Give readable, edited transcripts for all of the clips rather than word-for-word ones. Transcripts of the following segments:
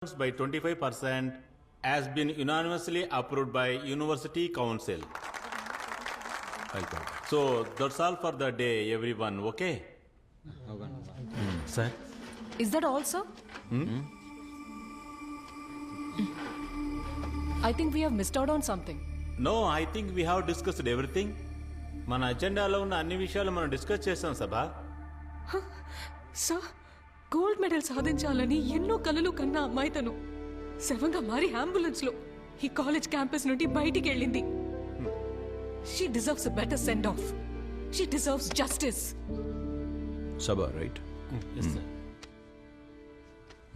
by 25% has been unanimously approved by University Council. So that's all for the day, everyone. Okay? Sir? Is that all, sir? I think we have missed out on something. No, I think we have discussed everything. మన అజెండాలో ఉన్న అన్ని విషయాలు మనం discuss చేస్తాం సభా. Sir gold medal సాధించాలని ఎన్నో కలలు కన్నా అమ్మాయి తను శవంగా మారి అంబులెన్స్ లో ఈ కాలేజ్ క్యాంపస్ నుండి బయటికి వెళ్ళింది. She deserves a better send off. She deserves justice. Sabha, right? Yes, sir.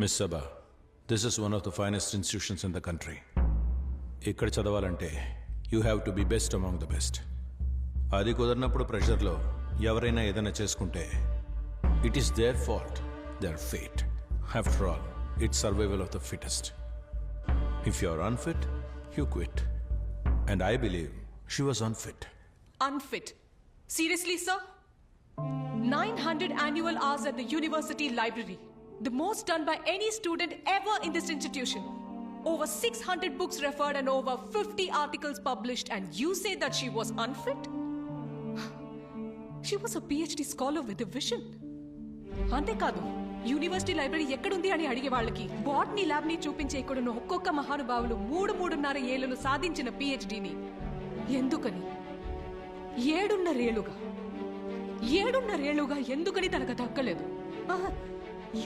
Miss Sabha, this is one of the finest institutions in the country. ఇక్కడ చదవాలంటే you have to be best among the best. అది కుదరినప్పుడు ప్రెషర్లో ఎవరైనా ఏదైనా చేసుకుంటే it is their fault, their fate. After all it's survival of the fittest. If you are unfit, you quit. And I believe she was unfit. Unfit? Seriously, sir? 900 annual hours at the university library. The most done by any student ever in this institution. Over 600 books referred and over 50 articles published, and you say that she was unfit? She was a PhD scholar with a vision. అంతేకాదు university library ఎక్కడుంది అని అడిగే వాళ్ళకి botany lab ని చూపించే ఇక్కడున్న ఒక్కొక్క మహానుభావులు 3.5 ఏళ్లలో సాధించిన పిహెచ్డిని ఎందుకని 7.5 ఏళ్లుగా ఎందుకని తనకు దక్కలేదు,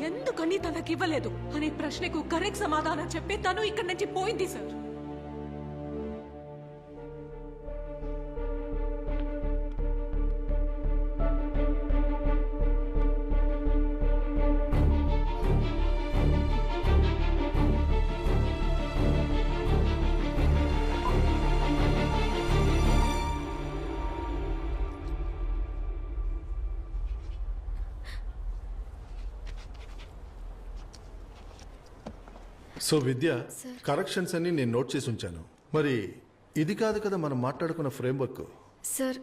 ఎందుకని తనకివ్వలేదు అనే ప్రశ్నకు కరెక్ట్ సమాధానం చెప్పి తను ఇక్కడి నుంచి పోయింది సార్. సో విద్య, కరెక్షన్స్ అన్ని నేను నోట్ చేసి ఉంచాను. మరి ఇది కాదు కదా మనం మాట్లాడుకున్న ఫ్రేమ్వర్క్. సార్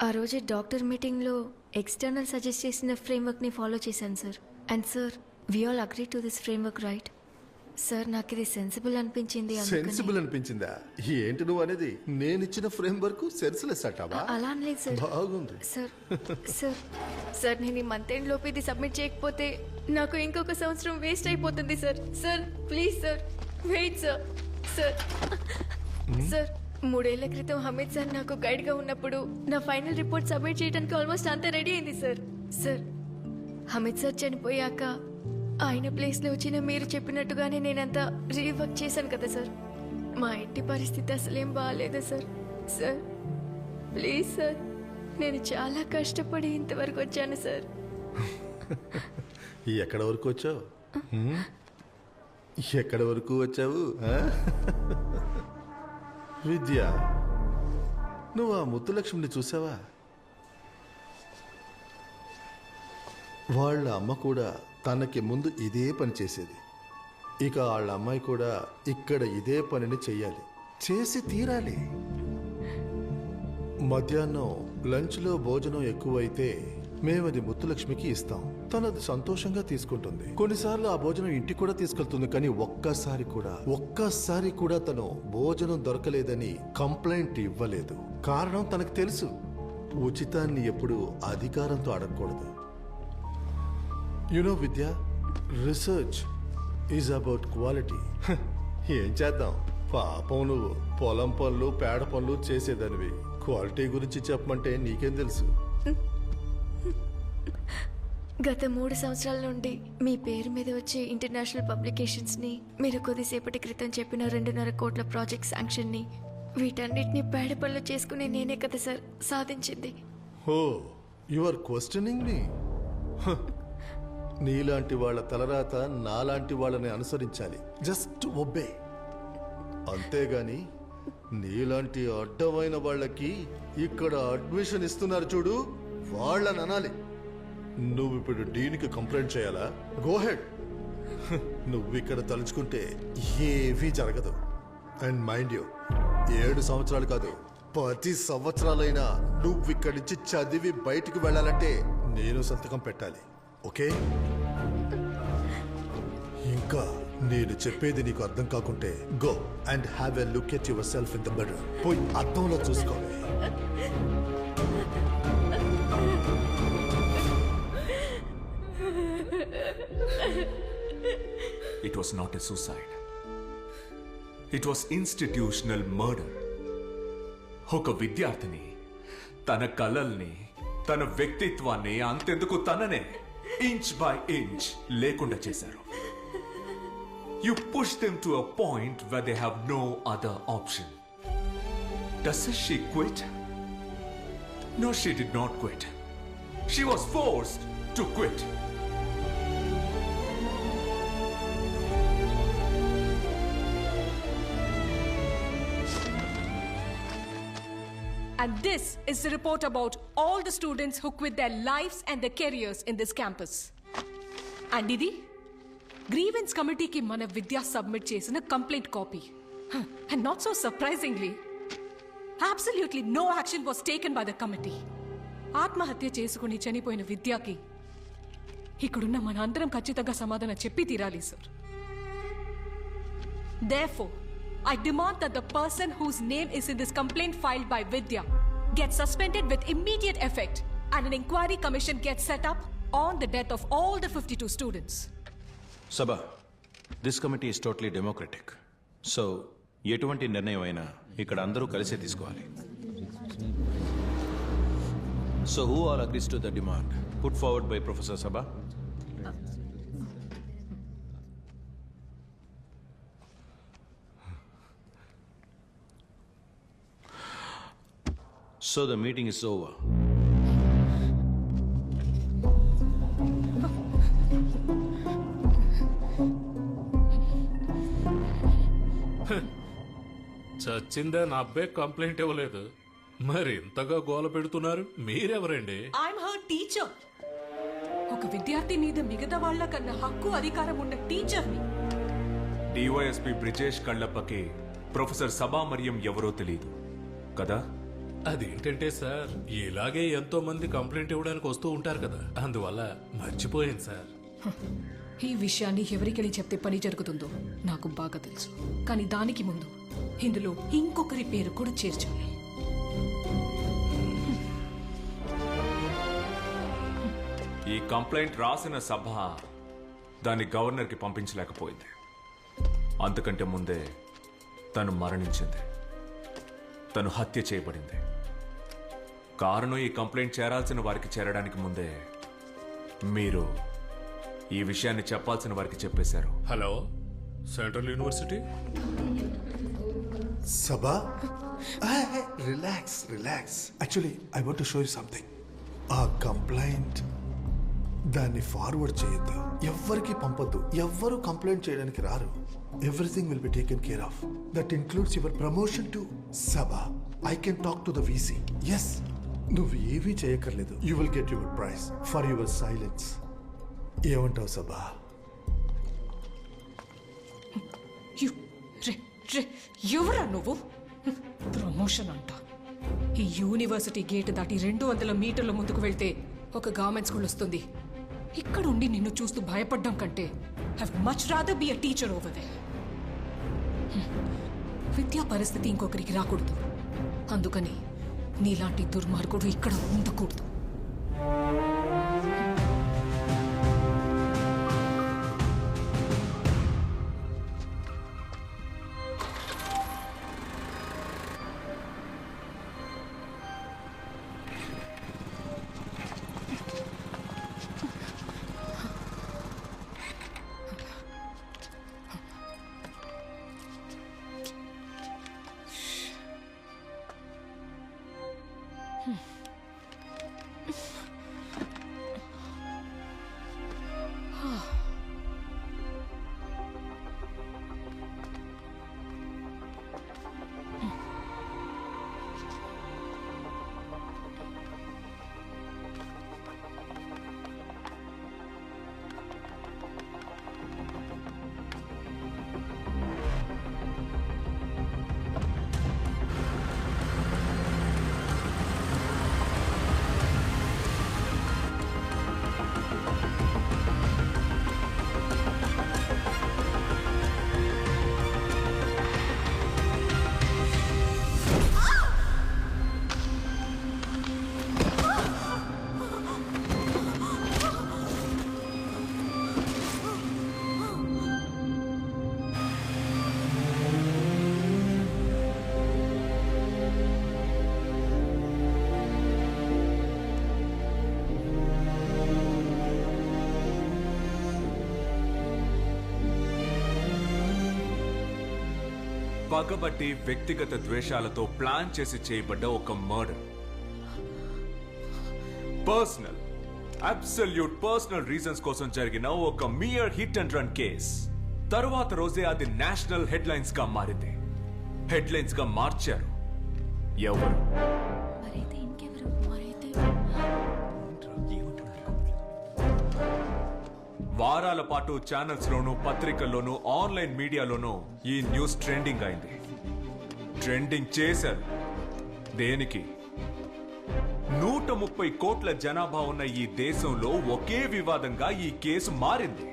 ఆ రోజే డాక్టర్ మీటింగ్లో ఎక్స్టర్నల్ సజెస్ట్ చేసిన ఫ్రేమ్వర్క్ని ఫాలో చేశాను sir. And sir we all agree to this framework, right? Sir నాకు ఇది సెన్సిబుల్ అనిపించింది. సెన్సిబుల్ అనిపించిందా? ఏంటి నువ్వు అనేది? నేను ఇచ్చిన ఫ్రేమ్వర్క్ సెన్స్లెస్ అట్టావా? అలా అనలేదు సార్. బాగుంది సార్. సార్ సార్ నేను ఈ మంత్ ఎండ్ లోపు ఇది సబ్మిట్ చేయకపోతే నాకు ఇంకొక సంవత్సరం వేస్ట్ అయిపోతుంది sir. Sir please sir, wait sir. Sir sir 3 ఏళ్ల క్రితం హమీద్ సార్ నాకు గైడ్గా ఉన్నప్పుడు నా ఫైనల్ రిపోర్ట్ సబ్మిట్ చేయడానికి ఆల్మోస్ట్ అంతా రెడీ అయింది సార్. సార్ హమీద్ సార్ చనిపోయాక ఆయన ప్లేస్లో వచ్చిన మీరు చెప్పినట్టుగానే నేనంతా రీవర్క్ చేశాను కదా సార్. మా ఇంటి పరిస్థితి అసలేం బాగాలేదు సార్. సార్ ప్లీజ్ సార్, నేను చాలా కష్టపడి ఇంతవరకు వచ్చాను సార్. ఎక్కడ వరకు వచ్చావు? ఎక్కడ వరకు వచ్చావు విద్య? నువ్వు ఆ ముత్తులక్ష్మిని చూసావా? వాళ్ళ అమ్మ కూడా తనకి ముందు ఇదే పని చేసేది. ఇక వాళ్ళ అమ్మాయి కూడా ఇక్కడ ఇదే పనిని చెయ్యాలి, చేసి తీరాలి. మధ్యాహ్నం లంచ్లో భోజనం ఎక్కువైతే మేమది ముత్తులక్ష్మికి ఇస్తాం. తనది సంతోషంగా తీసుకుంటుంది. కొన్నిసార్లు ఆ భోజనం ఇంటికి కూడా తీసుకెళ్తుంది. కానీ ఒక్కసారి కూడా తను భోజనం దొరకలేదని కంప్లైంట్ ఇవ్వలేదు. కారణం తనకు తెలుసు, ఉచితాన్ని ఎప్పుడు అధికారంతో అడగకూడదు. You know Vidya, research is about quality. ఏం చేద్దాం, పాపం నువ్వు పొలం పనులు పేడ పనులు చేసేదానివి. క్వాలిటీ గురించి చెప్పమంటే నీకేం తెలుసు? గత 3 సంవత్సరాల నుండి మీ పేరు మీద వచ్చే ఇంటర్నేషనల్ పబ్లికేషన్స్ని, మీరు కొద్దిసేపటి క్రితం చెప్పిన 2.5 కోట్ల ప్రాజెక్ట్ శాంక్షన్ని, వీటన్నిటిని పేడ పనులు చేసుకుని నేనే కదా సార్ సాధించింది. ఓ, యు ఆర్ క్వశ్చనింగ్ మీ. నీలాంటి వాళ్ళ తలరాత నాలాంటి వాళ్ళని అనుసరించాలి. జస్ట్ ఒబే, అంతేగాని నీలాంటి అడ్డమైన వాళ్ళకి ఇక్కడ అడ్మిషన్ ఇస్తున్నారు చూడు, వాళ్ళని అనాలి. నువ్వు ఇప్పుడు డీన్కి కంప్లైంట్ చేయాలా? Go head. నువ్వు ఇక్కడ తలుచుకుంటే ఏవీ జరగదు. అండ్ మైండ్ యూ, 7 సంవత్సరాలు కాదు 10 సంవత్సరాలైనా నువ్వు ఇక్కడి నుంచి చదివి బయటికి వెళ్ళాలంటే నేను సంతకం పెట్టాలి. ఓకే? ఇంకా నేను చెప్పేది నీకు అర్థం కాకుంటే go and have a look at your self in the mirror. పోయి అద్దంలో చూసుకోవాలి. It was not a suicide. It was institutional murder. ఒక విద్యార్థిని తన కలల్ని, తన వ్యక్తిత్వాన్ని, అంతెందుకు తననే ఇంచ్ బై ఇంచ్ లేకుండా చేశారు. You push them to a point where they have no other option. Doesn't she quit? No, she did not quit. She was forced to quit. And this is the report about all the students who quit their lives and their careers in this campus. And ఇది grievance కమిటీకి మన విద్య submit చేసిన complaint copy. And not so surprisingly, absolutely no action was taken by the committee. ఆత్మహత్య చేసుకుని చనిపోయిన విద్యకి ఇక్కడున్న మన అందరం ఖచ్చితంగా సమాధానం చెప్పి తీరాలి sir. Therefore, I demand that the person whose name is in this complaint filed by Vidya gets suspended with immediate effect and an inquiry commission gets set up on the death of all the 52 students. Sabha, this committee is totally democratic. So, ఎటువంటి నిర్ణయం అయినా ఇక్కడ అందరూ కలిసే తీసుకోవాలి. So, who all agrees to the demand put forward by Professor Sabha? So the meeting is over. చచ్చిందే నా అబ్బాయి complaint ఇవ్వలేదు, మరి ఇంతగా గోల పెడుతున్నారు మీరెవరండి? I'm her teacher. ఒక విద్యార్థి మీద మిగతా వాళ్ళ కన్నా హక్కు అధికారం ఉన్న టీచర్ని. డివైఎస్పి బ్రిజేష్ కళ్ళప్పకి ప్రొఫెసర్ సభా మరియం ఎవరో తెలియదు కదా? అదేంటంటే సార్, ఇలాగే ఎంతో మంది కంప్లైంట్ ఇవ్వడానికి వస్తూ ఉంటారు కదా, అందువల్ల మర్చిపోయాను సార్. ఈ విషయాన్ని ఎవరికెళ్ళి చెప్తే పని జరుగుతుందో నాకు బాగా తెలుసు. కానీ దానికి ముందు ఇందులో ఇంకొకరి పేరు కూడా చేర్చాలి. ఈ కంప్లైంట్ రాసిన సభ దాన్ని గవర్నర్కి పంపించలేకపోయింది. అంతకంటే ముందే తను మరణించింది, తను హత్య చేయబడింది. కారణం ఈ కంప్లైంట్ చేరాల్సిన వారికి చేరడానికి ముందే మీరు ఈ విషయాన్ని చెప్పాల్సిన వారికి చెప్పేశారు. Hello, central university. Sabha, relax relax. Actually I want to show you something. ఆ కంప్లైంట్ దాన్ని ఫార్వర్డ్ చేయొద్దు, ఎవ్వరికి పంపొద్దు. ఎవ్వరు కంప్లైంట్ చేయడానికి రారు. Everything will be taken care of. That includes your promotion to Sabha. I can talk to the VC. Yes, నువ్వు ఏమీ చేయక్కర్లేదు. You will get your price for your silence. ఏమంటావు సభా? ఎవరా నువ్వు? ప్రమోషన్ అంట. ఈ యూనివర్సిటీ గేట్ దాటి 200 మీటర్ల ముందుకు వెళ్తే ఒక గవర్నమెంట్ స్కూల్ వస్తుంది. ఇక్కడుండి నిన్ను చూస్తూ భయపడ్డం కంటే I would much rather be a teacher over there. విద్యా పరిస్థితి ఇంకొకరికి రాకూడదు. అందుకని నీలాంటి దుర్మార్గుడు ఇక్కడ ఉండకూడదు. పగబట్టి వ్యక్తిగత ద్వేషాలతో ప్లాన్ చేసి చేయబడ్డ ఒక murder. Personal, absolute personal reasons కోసం జరిగిన ఒక mere hit and run case. తరువాత రోజే అది నేషనల్ హెడ్లైన్స్ గా మారింది. హెడ్లైన్స్ గా మార్చారు ఎవరు? మరైతే ఇంకెవరు? మరైతే వారాల పాటు ఛానల్స్ లోను, పత్రికల్లోనూ, ఆన్లైన్ మీడియాలోనూ ఈ న్యూస్ ట్రెండింగ్ అయింది. ట్రెండింగ్ చేశారు. దేనికి? 130 కోట్ల జనాభా ఉన్న ఈ దేశంలో ఒకే వివాదంగా ఈ కేసు మారింది.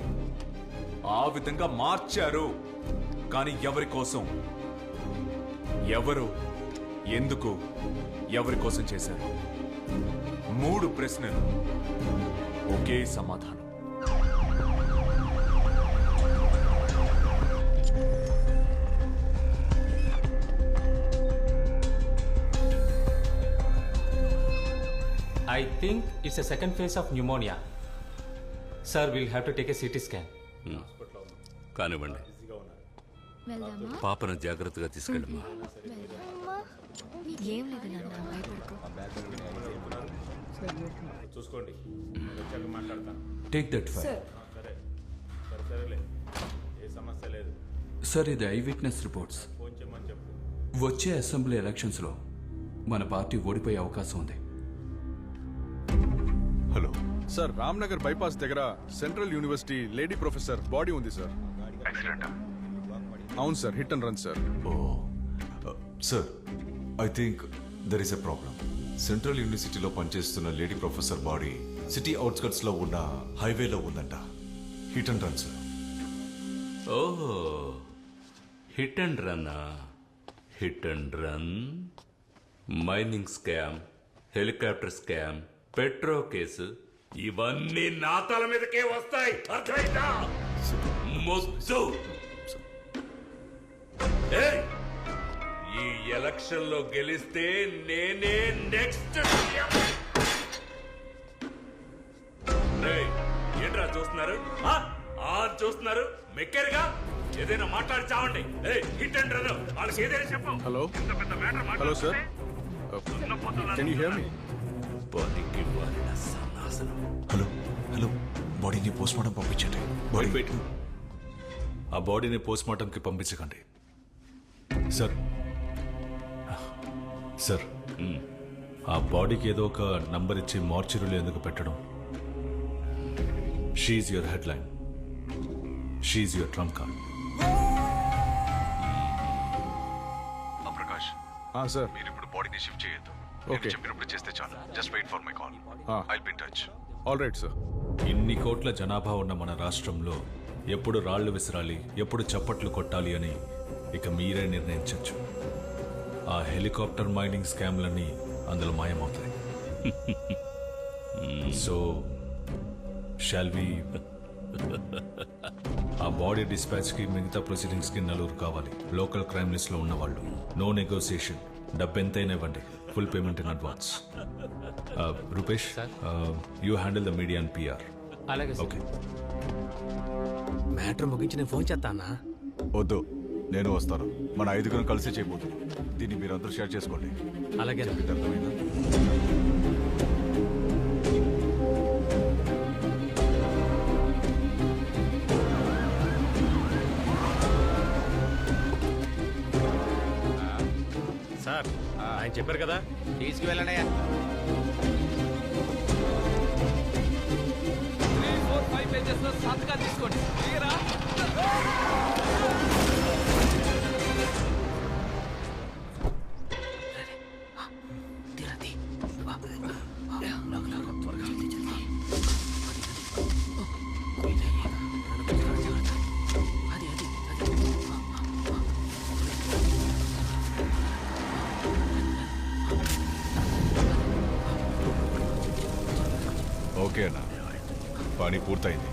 ఆ విధంగా మార్చారు. కానీ ఎవరి కోసం? ఎవరు? ఎందుకు? ఎవరి కోసం చేశారు? 3 ప్రశ్నలు, ఒకే సమాధానం. I think it's a second phase of pneumonia. Sir, we'll have to take a CT scan. కానివ్వండి, వెళ్దామా? పాపను జాగ్రత్తగా తీసుకెళ్ళమ్మా. ఏం లేదు నాన్న, భయపడకు. చూసుకోండి, వచ్చాక మాట్లాడతాను. Take that file. సరేలే, ఏ సమస్య లేదు. సార్, ఇది ఐ విట్నెస్ రిపోర్ట్స్. ఫోన్ చేయమని చెప్పు. వచ్చే అసెంబ్లీ ఎలక్షన్స్లో మన పార్టీ ఓడిపోయే అవకాశం ఉంది. హలో సార్, రామ్నగర్ బైపాస్ దగ్గర central university lady professor body ఉంది సార్. అవును sir, hit and run sir. Sir, I think there is a problem. Central యూనివర్సిటీలో పనిచేస్తున్న lady professor body city outskirts లో ఉన్న హైవేలో ఉందంట. Hit and run sir. ఓహో, hit and run. Hit and run, mining scam, helicopter scam, petro case, ఇవన్నీ నా తల మీదకే వస్తాయి. అర్థమైందా? మొద్దు. ఏయ్, ఈ ఎలక్షన్ లో గెలిస్తే నేనే నెక్స్ట్. ఏంట్రా చూస్తున్నారు? చూస్తున్నారు, మెక్కారుగా. ఏదైనా మాట్లాడి చావండి. హిట్ అండ్ రన్, వాళ్ళకి ఏదైనా చెప్పు. Hello hello sir, can you hear me? Hello hello, బాడీని పోస్ట్ మార్టం పంపించండి. వెయిట్. ఆ బాడీని పోస్ట్ మార్టంకి పంపించకండి సార్. సార్, ఆ బాడీకి ఏదో ఒక నంబర్ ఇచ్చి మార్చురీలో ఎందుకు పెట్టడం? See your headline, see your trump card. Prakash sir, మీరు ఇప్పుడు బాడీని షిఫ్ట్ చేయొద్దు. ఓకే, చెప్పినప్పుడు చేస్తే చాలు. Just wait for my call. I'll be in touch. All right sir. ఇన్ని కోట్ల జనాభా ఉన్న మన రాష్ట్రంలో ఎప్పుడు రాళ్లు విసరాలి, ఎప్పుడు చప్పట్లు కొట్టాలి అని ఇక మీరే నిర్ణయించవచ్చు. ఆ హెలికాప్టర్ మైనింగ్ స్కామ్లన్నీ అందులో మాయమవుతాయి. So shall we? ఆ బాడీ డిస్పాచ్కి, మిగతా ప్రొసీడింగ్స్కి 4 కావాలి. లోకల్ క్రైమ్ లిస్ట్లో ఉన్నవాళ్ళు. No negotiation. డబ్బెంతైనా ఇవ్వండి. Full payment in advance. Rupesh, you handle the media and PR. అలాగే సార్. ఓకే. మ్యాటర్ ముగించి నేను ఫోన్ చేస్తానా? వద్దు, నేను వస్తాను. మన 5 కలిసి చేయబోతుంది. దీన్ని మీరందరూ షేర్ చేసుకోండి. అలాగే. అర్థమైందా? సార్, ఆయన చెప్పారు కదా, తీసుకువెళ్ళండి. 3, 4, 5 పేజెస్ లో సంతకాలు తీసుకోండి. క్లియరా? ఓకే అన్న, పని పూర్తయింది.